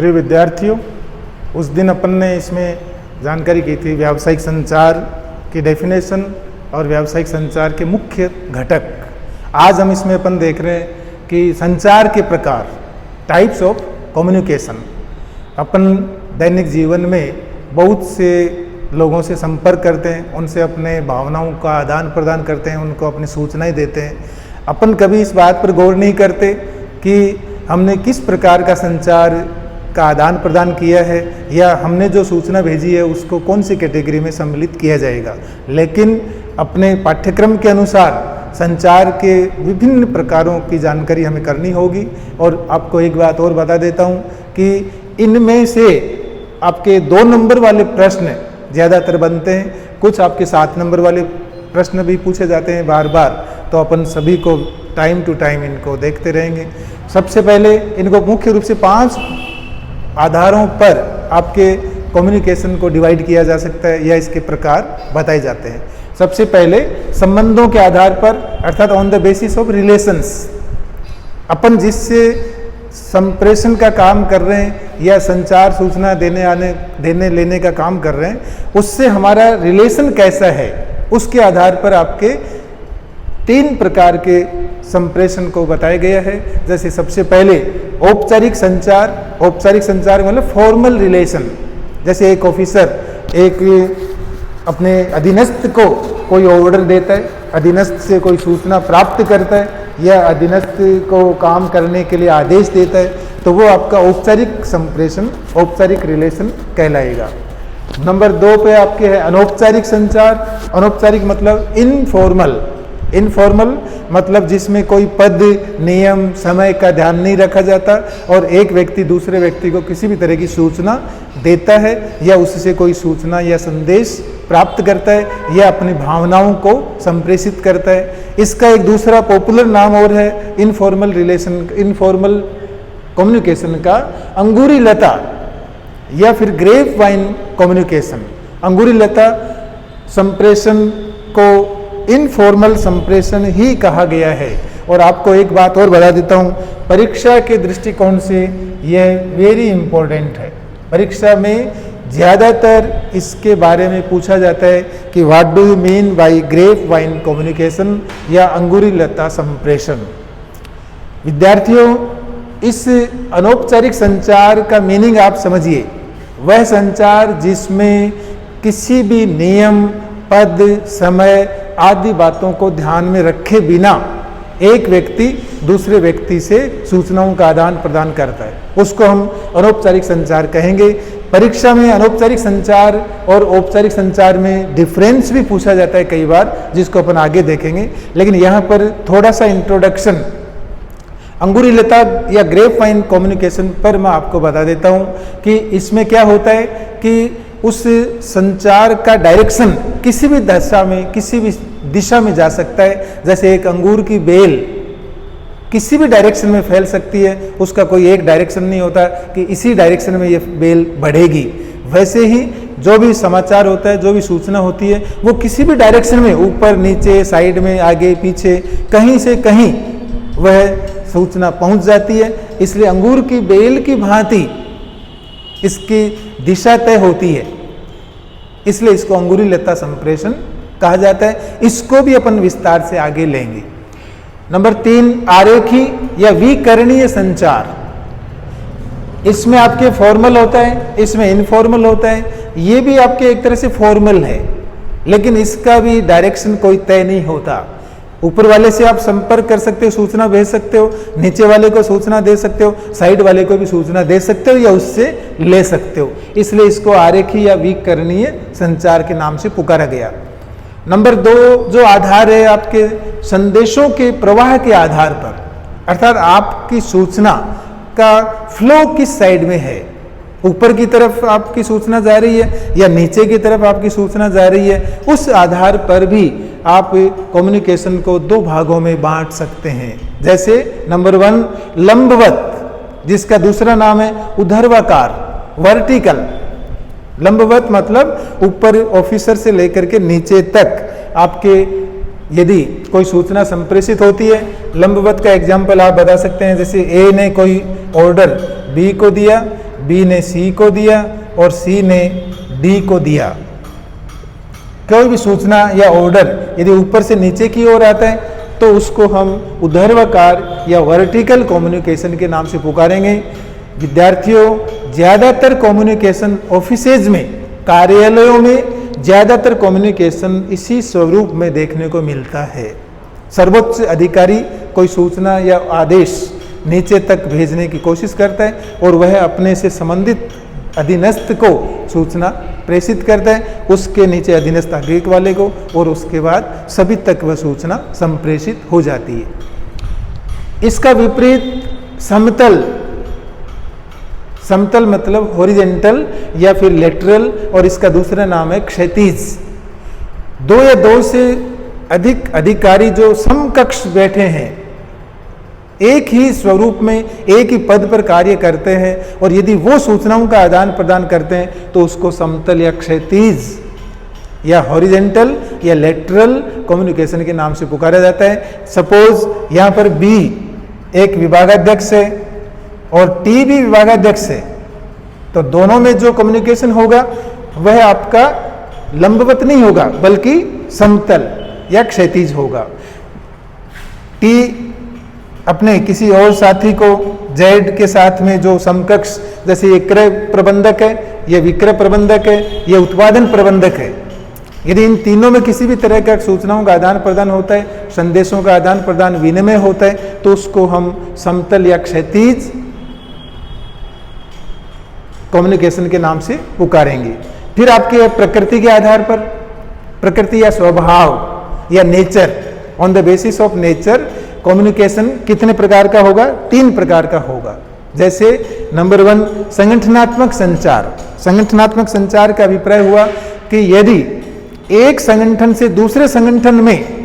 प्रिय विद्यार्थियों, उस दिन अपन ने इसमें जानकारी की थी व्यावसायिक संचार की डेफिनेशन और व्यावसायिक संचार के मुख्य घटक। आज हम इसमें अपन देख रहे हैं कि संचार के प्रकार, टाइप्स ऑफ कम्युनिकेशन। अपन दैनिक जीवन में बहुत से लोगों से संपर्क करते हैं, उनसे अपने भावनाओं का आदान प्रदान करते हैं, उनको अपनी सूचनाएं देते हैं। अपन कभी इस बात पर गौर नहीं करते कि हमने किस प्रकार का संचार का आदान प्रदान किया है या हमने जो सूचना भेजी है उसको कौन सी कैटेगरी में सम्मिलित किया जाएगा। लेकिन अपने पाठ्यक्रम के अनुसार संचार के विभिन्न प्रकारों की जानकारी हमें करनी होगी। और आपको एक बात और बता देता हूँ कि इनमें से आपके 2 नंबर वाले प्रश्न ज़्यादातर बनते हैं, कुछ आपके 7 नंबर वाले प्रश्न भी पूछे जाते हैं बार बार। तो अपन सभी को टाइम टू टाइम इनको देखते रहेंगे। सबसे पहले इनको मुख्य रूप से 5 आधारों पर आपके कम्युनिकेशन को डिवाइड किया जा सकता है या इसके प्रकार बताए जाते हैं। सबसे पहले संबंधों के आधार पर, अर्थात on the basis of relations. अपन जिससे संप्रेषण का काम कर रहे हैं या संचार सूचना देने लेने का काम कर रहे हैं, उससे हमारा रिलेशन कैसा है, उसके आधार पर आपके 3 प्रकार के संप्रेषण को बताया गया है। जैसे सबसे पहले औपचारिक संचार। औपचारिक संचार मतलब फॉर्मल रिलेशन। जैसे एक ऑफिसर एक अपने अधीनस्थ को कोई ऑर्डर देता है, अधीनस्थ से कोई सूचना प्राप्त करता है या अधीनस्थ को काम करने के लिए आदेश देता है, तो वो आपका औपचारिक संप्रेषण, औपचारिक रिलेशन कहलाएगा। नंबर 2 पे आपके है अनौपचारिक संचार। अनौपचारिक मतलब इनफॉर्मल। इनफॉर्मल मतलब जिसमें कोई पद, नियम, समय का ध्यान नहीं रखा जाता और एक व्यक्ति दूसरे व्यक्ति को किसी भी तरह की सूचना देता है या उससे कोई सूचना या संदेश प्राप्त करता है या अपनी भावनाओं को संप्रेषित करता है। इसका एक दूसरा पॉपुलर नाम और है इनफॉर्मल रिलेशन, इनफॉर्मल कम्युनिकेशन का अंगूरी लता या फिर ग्रेप वाइन कम्युनिकेशन। अंगूरी लता संप्रेषण को इनफॉर्मल संप्रेषण ही कहा गया है। और आपको एक बात और बता देता हूँ, परीक्षा के दृष्टिकोण से यह वेरी इंपॉर्टेंट है। परीक्षा में ज़्यादातर इसके बारे में पूछा जाता है कि what do you mean by grapevine communication या अंगूरी लता संप्रेषण। विद्यार्थियों, इस अनौपचारिक संचार का मीनिंग आप समझिए। वह संचार जिसमें किसी भी नियम, पद, समय आदि बातों को ध्यान में रखे बिना एक व्यक्ति दूसरे व्यक्ति से सूचनाओं का आदान प्रदान करता है, उसको हम अनौपचारिक संचार कहेंगे। परीक्षा में अनौपचारिक संचार और औपचारिक संचार में डिफरेंस भी पूछा जाता है कई बार, जिसको अपन आगे देखेंगे। लेकिन यहाँ पर थोड़ा सा इंट्रोडक्शन अंगूरी लता या ग्रेप वाइन कम्युनिकेशन पर मैं आपको बता देता हूँ कि इसमें क्या होता है कि उस संचार का डायरेक्शन किसी भी दशा में, किसी भी दिशा में जा सकता है। जैसे एक अंगूर की बेल किसी भी डायरेक्शन में फैल सकती है, उसका कोई एक डायरेक्शन नहीं होता कि इसी डायरेक्शन में ये बेल बढ़ेगी। वैसे ही जो भी समाचार होता है, जो भी सूचना होती है, वो किसी भी डायरेक्शन में, ऊपर नीचे, साइड में, आगे पीछे, कहीं से कहीं वह सूचना पहुंच जाती है। इसलिए अंगूर की बेल की भांति इसकी दिशा तय होती है, इसलिए इसको अंगूरी लता संप्रेषण कहा जाता है। इसको भी अपन विस्तार से आगे लेंगे। नंबर 3 आरेखी या विकरणीय संचार। इसमें आपके फॉर्मल होता है, इसमें इनफॉर्मल होता है। ये भी आपके एक तरह से फॉर्मल है, लेकिन इसका भी डायरेक्शन कोई तय नहीं होता। ऊपर वाले से आप संपर्क कर सकते हो, सूचना भेज सकते हो, नीचे वाले को सूचना दे सकते हो, साइड वाले को भी सूचना दे सकते हो या उससे ले सकते हो। इसलिए इसको आरेखी या विकरणीय संचार के नाम से पुकारा गया। नंबर 2 जो आधार है आपके संदेशों के प्रवाह के आधार पर, अर्थात आपकी सूचना का फ्लो किस साइड में है, ऊपर की तरफ आपकी सूचना जा रही है या नीचे की तरफ आपकी सूचना जा रही है, उस आधार पर भी आप कम्युनिकेशन को 2 भागों में बांट सकते हैं। जैसे नंबर 1 लंबवत, जिसका दूसरा नाम है ऊर्ध्वाकार, वर्टिकल। लंबवत मतलब ऊपर ऑफिसर से लेकर के नीचे तक आपके यदि कोई सूचना संप्रेषित होती है। लंबवत का एग्जाम्पल आप बता सकते हैं, जैसे ए ने कोई ऑर्डर बी को दिया, बी ने सी को दिया और सी ने डी को दिया। कोई भी सूचना या ऑर्डर यदि ऊपर से नीचे की ओर आता है तो उसको हम ऊर्ध्वाकार या वर्टिकल कम्युनिकेशन के नाम से पुकारेंगे। विद्यार्थियों, ज़्यादातर कम्युनिकेशन ऑफिसेज में, कार्यालयों में ज़्यादातर कम्युनिकेशन इसी स्वरूप में देखने को मिलता है। सर्वोच्च अधिकारी कोई सूचना या आदेश नीचे तक भेजने की कोशिश करता है और वह अपने से संबंधित अधीनस्थ को सूचना प्रेषित करता है, उसके नीचे अधीनस्थ आगे वाले को, और उसके बाद सभी तक वह सूचना संप्रेषित हो जाती है। इसका विपरीत समतल, समतल मतलब हॉरिजेंटल या फिर लेटरल, और इसका दूसरा नाम है क्षैतिज। दो या दो से अधिक अधिकारी जो समकक्ष बैठे हैं, एक ही स्वरूप में एक ही पद पर कार्य करते हैं, और यदि वो सूचनाओं का आदान प्रदान करते हैं तो उसको समतल या क्षैतिज या हॉरिजेंटल या लेटरल कम्युनिकेशन के नाम से पुकारा जाता है। सपोज यहाँ पर बी एक विभागाध्यक्ष है और टी भी विभागाध्यक्ष है, तो दोनों में जो कम्युनिकेशन होगा वह आपका लंबवत नहीं होगा बल्कि समतल या क्षैतिज होगा। टी अपने किसी और साथी को जेड के साथ में जो समकक्ष, जैसे ये क्रय प्रबंधक है, ये विक्रय प्रबंधक है, ये उत्पादन प्रबंधक है, यदि इन तीनों में किसी भी तरह का सूचनाओं का आदान प्रदान होता है, संदेशों का आदान प्रदान विनिमय होता है, तो उसको हम समतल या क्षैतिज कम्युनिकेशन के नाम से पुकारेंगे। फिर आपके प्रकृति के आधार पर, प्रकृति या स्वभाव या nature, on the basis of nature communication कितने प्रकार का होगा? 3 प्रकार का होगा। जैसे नंबर 1 संगठनात्मक संचार। संगठनात्मक संचार का अभिप्राय हुआ कि यदि एक संगठन से दूसरे संगठन में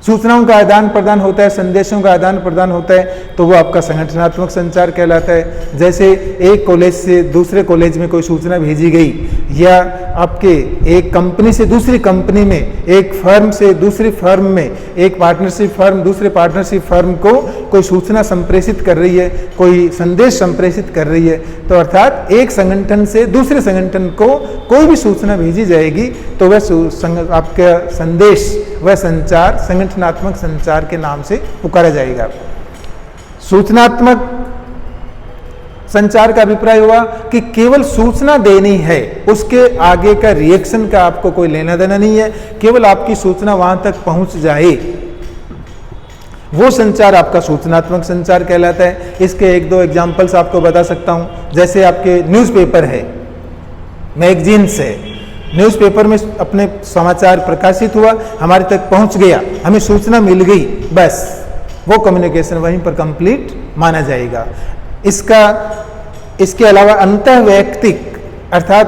सूचनाओं का आदान प्रदान होता है, संदेशों का आदान प्रदान होता है, तो वो आपका संगठनात्मक संचार कहलाता है। जैसे एक कॉलेज से दूसरे कॉलेज में कोई सूचना भेजी गई, या आपके एक कंपनी से दूसरी कंपनी में, एक फर्म से दूसरी फर्म में, एक पार्टनरशिप फर्म दूसरे पार्टनरशिप फर्म को कोई सूचना संप्रेषित कर रही है, कोई संदेश संप्रेषित कर रही है, तो अर्थात एक संगठन से दूसरे संगठन को कोई भी सूचना भेजी जाएगी तो वह आपका संदेश, वह संचार संगठनात्मक संचार के नाम से पुकारा जाएगा। सूचनात्मक संचार का अभिप्राय हुआ कि केवल सूचना देनी है, उसके आगे का रिएक्शन का आपको कोई लेना देना नहीं है, केवल आपकी सूचना वहां तक पहुंच जाए, वो संचार आपका सूचनात्मक संचार कहलाता है। इसके 1-2 एग्जाम्पल्स आपको बता सकता हूं। जैसे आपके न्यूज़पेपर है, मैगजीन्स है, न्यूज़पेपर में अपने समाचार प्रकाशित हुआ, हमारे तक पहुंच गया, हमें सूचना मिल गई, बस वो कम्युनिकेशन वहीं पर कंप्लीट माना जाएगा। इसके अलावा अंतःवैयक्तिक अर्थात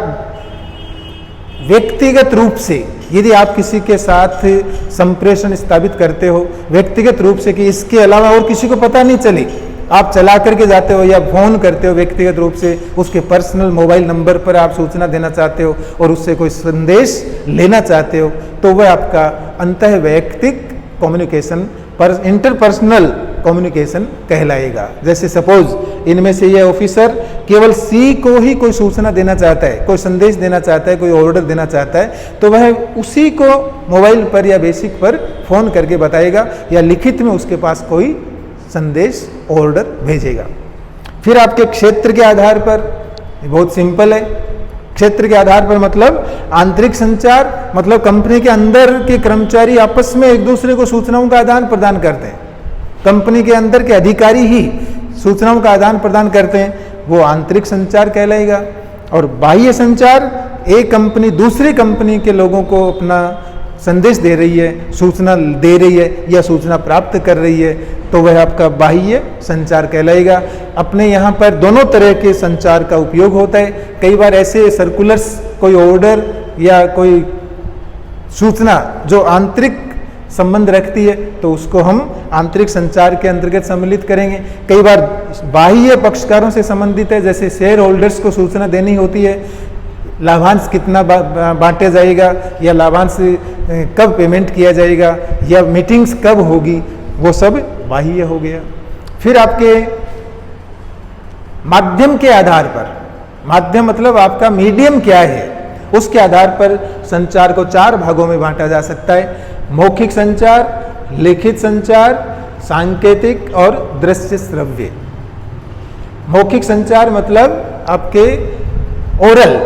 व्यक्तिगत रूप से यदि आप किसी के साथ संप्रेषण स्थापित करते हो, व्यक्तिगत रूप से कि इसके अलावा और किसी को पता नहीं चले, आप चला करके जाते हो या फोन करते हो व्यक्तिगत रूप से, उसके पर्सनल मोबाइल नंबर पर आप सूचना देना चाहते हो और उससे कोई संदेश लेना चाहते हो, तो वह आपका अंतःवैयक्तिक कम्युनिकेशन पर इंटरपर्सनल कम्युनिकेशन कहलाएगा। जैसे सपोज इनमें से यह ऑफिसर केवल सी को ही कोई सूचना देना चाहता है, कोई संदेश देना चाहता है, कोई ऑर्डर देना चाहता है, तो वह उसी को मोबाइल पर या बेसिक पर फोन करके बताएगा या लिखित में उसके पास कोई संदेश ऑर्डर भेजेगा। फिर आपके क्षेत्र के आधार पर, बहुत सिंपल है, क्षेत्र के आधार पर मतलब आंतरिक संचार, मतलब कंपनी के अंदर के कर्मचारी आपस में एक दूसरे को सूचनाओं का आदान प्रदान करते हैं, कंपनी के अंदर के अधिकारी ही सूचनाओं का आदान प्रदान करते हैं, वो आंतरिक संचार कहलाएगा। और बाह्य संचार, एक कंपनी दूसरी कंपनी के लोगों को अपना संदेश दे रही है, सूचना दे रही है या सूचना प्राप्त कर रही है, तो वह आपका बाह्य संचार कहलाएगा। अपने यहाँ पर दोनों तरह के संचार का उपयोग होता है। कई बार ऐसे सर्कुलर्स, कोई ऑर्डर या कोई सूचना जो आंतरिक संबंध रखती है तो उसको हम आंतरिक संचार के अंतर्गत सम्मिलित करेंगे। कई बार बाह्य पक्षकारों से संबंधित है, जैसे शेयर होल्डर्स को सूचना देनी होती है, लाभांश कितना बांटा जाएगा या लाभांश कब पेमेंट किया जाएगा या मीटिंग्स कब होगी, वो सब बाह्य हो गया। फिर आपके माध्यम के आधार पर, माध्यम मतलब आपका मीडियम क्या है, उसके आधार पर संचार को 4 भागों में बांटा जा सकता है। मौखिक संचार, लिखित संचार, सांकेतिक और दृश्य श्रव्य। मौखिक संचार मतलब आपके ओरल,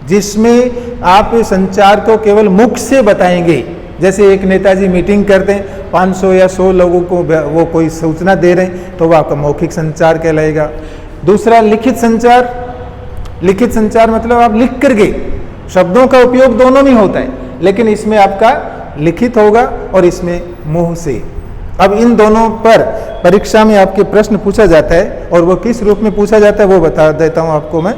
जिसमें आप संचार को केवल मुख से बताएंगे। जैसे एक नेताजी मीटिंग करते हैं, 500 या 100 लोगों को वो कोई सूचना दे रहे हैं, तो वो आपका मौखिक संचार कहलाएगा। दूसरा लिखित संचार। लिखित संचार मतलब आप लिख करके, शब्दों का उपयोग दोनों में होता है, लेकिन इसमें आपका लिखित होगा और इसमें मुंह से। अब इन दोनों पर परीक्षा में आपके प्रश्न पूछा जाता है, और वो किस रूप में पूछा जाता है वो बता देता हूं आपको मैं।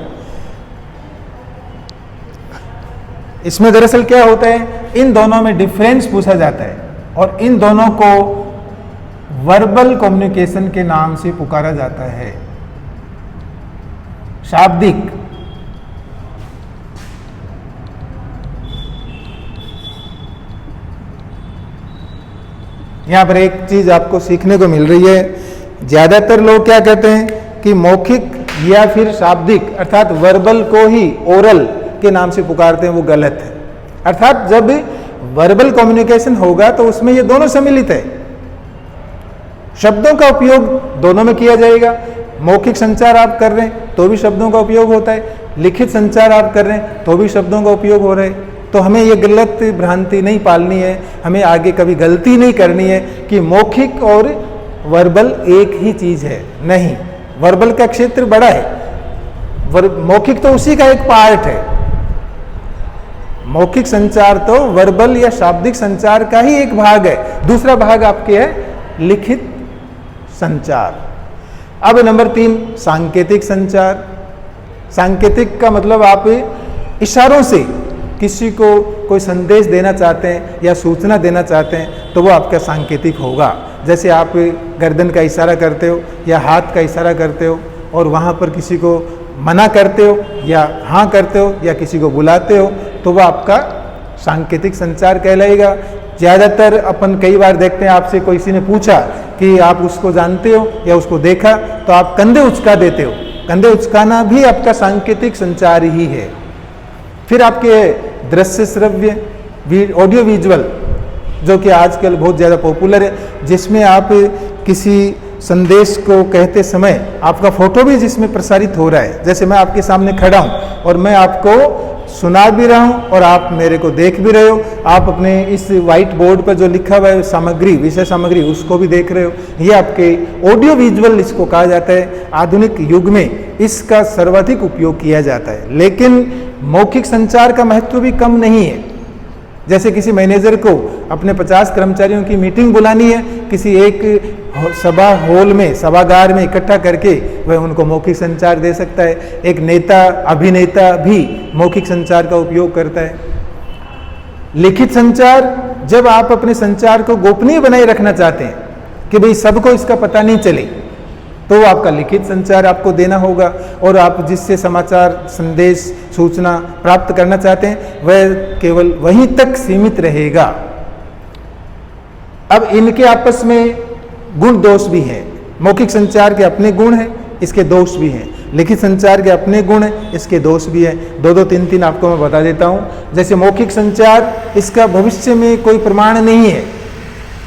इसमें दरअसल क्या होता है, इन दोनों में डिफरेंस पूछा जाता है, और इन दोनों को वर्बल कम्युनिकेशन के नाम से पुकारा जाता है। शाब्दिक, यहां पर एक चीज आपको सीखने को मिल रही है, ज्यादातर लोग क्या कहते हैं कि मौखिक या फिर शाब्दिक अर्थात वर्बल को ही ओरल के नाम से पुकारते हैं, वो गलत है। अर्थात जब वर्बल कम्युनिकेशन होगा तो उसमें ये दोनों सम्मिलित है, शब्दों का उपयोग दोनों में किया जाएगा। मौखिक संचार आप कर रहे हैं तो भी शब्दों का उपयोग होता है, लिखित संचार आप कर रहे हैं तो भी शब्दों का उपयोग हो रहा है। तो हमें ये गलत भ्रांति नहीं पालनी है, हमें आगे कभी गलती नहीं करनी है कि मौखिक और वर्बल एक ही चीज है। नहीं, वर्बल का क्षेत्र बड़ा है, मौखिक तो उसी का एक पार्ट है। मौखिक संचार तो वर्बल या शाब्दिक संचार का ही एक भाग है, दूसरा भाग आपके है लिखित संचार। अब नंबर 3 सांकेतिक संचार। सांकेतिक का मतलब आप इशारों से किसी को कोई संदेश देना चाहते हैं या सूचना देना चाहते हैं तो वो आपका सांकेतिक होगा। जैसे आप गर्दन का इशारा करते हो या हाथ का इशारा करते हो और वहाँ पर किसी को मना करते हो या हाँ करते हो या किसी को बुलाते हो, तो वो आपका सांकेतिक संचार कहलाएगा। ज़्यादातर अपन कई बार देखते हैं, आपसे किसी ने पूछा कि आप उसको जानते हो या उसको देखा, तो आप कंधे उचका देते हो। कंधे उचकाना भी आपका सांकेतिक संचार ही है। फिर आपके दृश्य श्रव्य, ऑडियो विजुअल, जो कि आजकल बहुत ज़्यादा पॉपुलर है, जिसमें आप किसी संदेश को कहते समय आपका फोटो भी जिसमें प्रसारित हो रहा है। जैसे मैं आपके सामने खड़ा हूँ और मैं आपको सुना भी रहा हूँ और आप मेरे को देख भी रहे हो। आप अपने इस व्हाइट बोर्ड पर जो लिखा हुआ है सामग्री, विषय सामग्री, उसको भी देख रहे हो। ये आपके ऑडियो विजुअल इसको कहा जाता है। आधुनिक युग में इसका सर्वाधिक उपयोग किया जाता है, लेकिन मौखिक संचार का महत्व भी कम नहीं है। जैसे किसी मैनेजर को अपने 50 कर्मचारियों की मीटिंग बुलानी है, किसी एक सभा हॉल में, सभागार में इकट्ठा करके वह उनको मौखिक संचार दे सकता है। एक नेता, अभिनेता भी मौखिक संचार का उपयोग करता है। लिखित संचार, जब आप अपने संचार को गोपनीय बनाए रखना चाहते हैं कि भाई सबको इसका पता नहीं चले, तो आपका लिखित संचार आपको देना होगा, और आप जिससे समाचार, संदेश, सूचना प्राप्त करना चाहते हैं वह केवल वहीं तक सीमित रहेगा। अब इनके आपस में गुण दोष भी हैं। मौखिक संचार के अपने गुण हैं, इसके दोष भी हैं। लिखित संचार के अपने गुण हैं, इसके दोष भी हैं। 2-2, 3-3 आपको मैं बता देता हूं। जैसे मौखिक संचार, इसका भविष्य में कोई प्रमाण नहीं है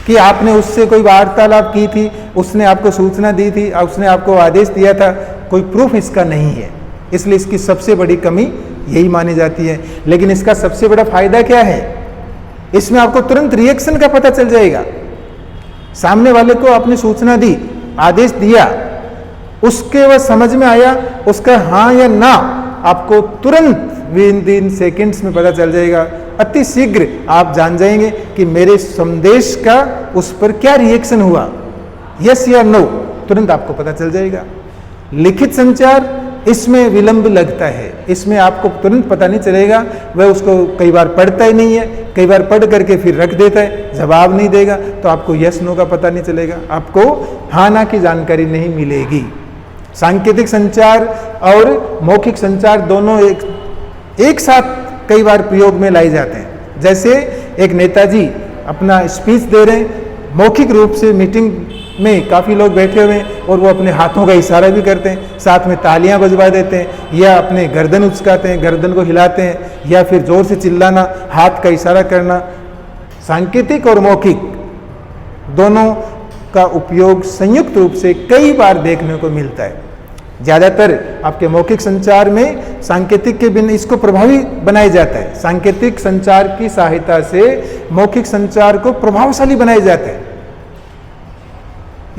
कि आपने उससे कोई वार्तालाप की थी, उसने आपको सूचना दी थी, उसने आपको आदेश दिया था, कोई प्रूफ इसका नहीं है। इसलिए इसकी सबसे बड़ी कमी यही मानी जाती है। लेकिन इसका सबसे बड़ा फायदा क्या है, इसमें आपको तुरंत रिएक्शन का पता चल जाएगा। सामने वाले को आपने सूचना दी, आदेश दिया, उसके वह समझ में आया, उसका हाँ या ना आपको तुरंत विदिन सेकेंड्स में पता चल जाएगा। अति शीघ्र आप जान जाएंगे कि मेरे संदेश का उस पर क्या रिएक्शन हुआ, यस या नो, तुरंत आपको पता चल जाएगा। लिखित संचार, इसमें विलंब लगता है, इसमें आपको तुरंत पता नहीं चलेगा। वह उसको कई बार पढ़ता ही नहीं है, कई बार पढ़ करके फिर रख देता है, जवाब नहीं देगा, तो आपको यस नो का पता नहीं चलेगा, आपको हाँ ना की जानकारी नहीं मिलेगी। सांकेतिक संचार और मौखिक संचार दोनों एक साथ कई बार प्रयोग में लाए जाते हैं। जैसे एक नेताजी अपना स्पीच दे रहे हैं, मौखिक रूप से मीटिंग में काफ़ी लोग बैठे हुए हैं और वो अपने हाथों का इशारा भी करते हैं, साथ में तालियां बजवा देते हैं या अपने गर्दन उचकाते हैं, गर्दन को हिलाते हैं या फिर जोर से चिल्लाना, हाथ का इशारा करना। सांकेतिक और मौखिक दोनों का उपयोग संयुक्त रूप से कई बार देखने को मिलता है। ज़्यादातर आपके मौखिक संचार में सांकेतिक के बिना इसको प्रभावी बनाया जाता है। सांकेतिक संचार की सहायता से मौखिक संचार को प्रभावशाली बनाया जाता है।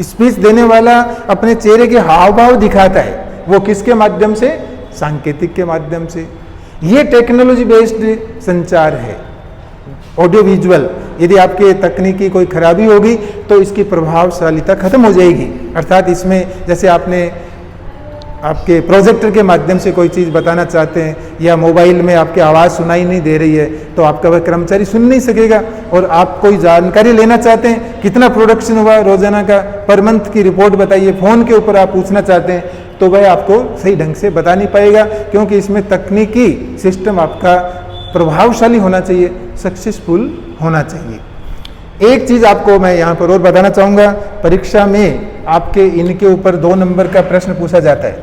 स्पीच देने वाला अपने चेहरे के हाव भाव दिखाता है, वो किसके माध्यम से? सांकेतिक के माध्यम से। ये टेक्नोलॉजी बेस्ड संचार है, ऑडियो विजुअल। यदि आपके तकनीकी कोई खराबी होगी तो इसकी प्रभावशालीता खत्म हो जाएगी। अर्थात इसमें जैसे आपने आपके प्रोजेक्टर के माध्यम से कोई चीज़ बताना चाहते हैं या मोबाइल में आपकी आवाज़ सुनाई नहीं दे रही है तो आपका वह कर्मचारी सुन नहीं सकेगा, और आप कोई जानकारी लेना चाहते हैं कितना प्रोडक्शन हुआ रोजाना का, पर मंथ की रिपोर्ट बताइए, फ़ोन के ऊपर आप पूछना चाहते हैं तो वह आपको सही ढंग से बता नहीं पाएगा, क्योंकि इसमें तकनीकी सिस्टम आपका प्रभावशाली होना चाहिए, सक्सेसफुल होना चाहिए। एक चीज़ आपको मैं यहाँ पर और बताना चाहूँगा, परीक्षा में आपके इनके ऊपर 2 नंबर का प्रश्न पूछा जाता है।